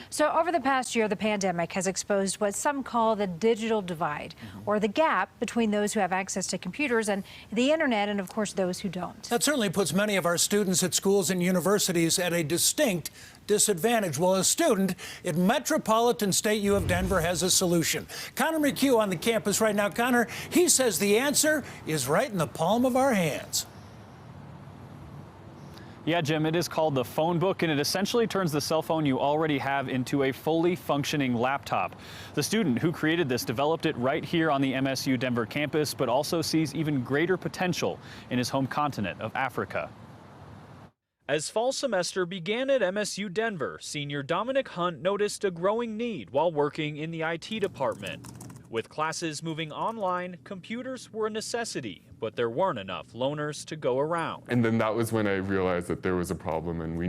So over the past year, the pandemic has exposed what some call the digital divide, or the gap between those who have access to computers and the internet, and of course those who don't. That certainly puts many of our students at schools and universities at a distinct disadvantage. Well, a student at Metropolitan State U of Denver has a solution. Connor McHugh on the campus right now. Connor, he says the answer is right in the palm of our hands. Yeah, Jim, it is called the Phonebook, and it essentially turns the cell phone you already have into a fully functioning laptop. The student who created this developed it right here on the MSU Denver campus, but also sees even greater potential in his home continent of Africa. As fall semester began at MSU Denver, senior Dominique Hunt noticed a growing need while working in the IT department. With classes moving online, computers were a necessity, but there weren't enough loaners to go around. And then that was when I realized that there was a problem and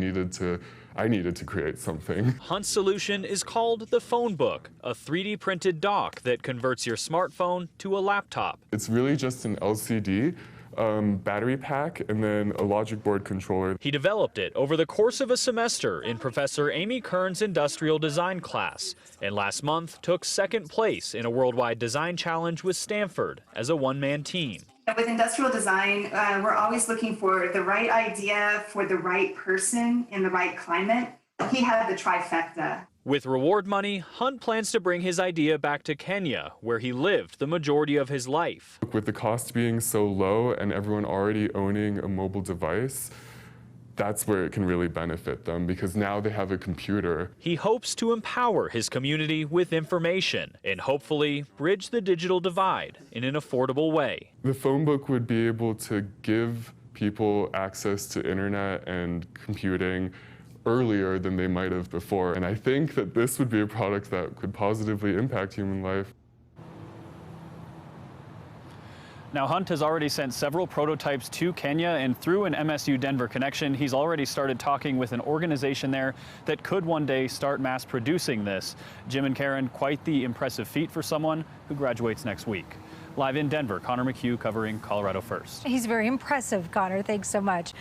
I needed to create something. Hunt's solution is called the Phonebook, a 3D printed dock that converts your smartphone to a laptop. It's really just an LCD, battery pack, and then a logic board controller. He developed it over the course of a semester in Professor Amy Kern's industrial design class, and last month took second place in a worldwide design challenge with Stanford as a one-man team. With industrial design, we're always looking for the right idea for the right person in the right climate. He had the trifecta. With reward money, Hunt plans to bring his idea back to Kenya, where he lived the majority of his life. With the cost being so low and everyone already owning a mobile device, that's where it can really benefit them, because now they have a computer. He hopes to empower his community with information and hopefully bridge the digital divide in an affordable way. The Phonebook would be able to give people access to internet and computing earlier than they might have before. And I think that this would be a product that could positively impact human life. Now, Hunt has already sent several prototypes to Kenya, and through an MSU Denver connection, he's already started talking with an organization there that could one day start mass producing this. Jim and Karen, quite the impressive feat for someone who graduates next week. Live in Denver, Connor McHugh covering Colorado First. He's very impressive, Connor. Thanks so much.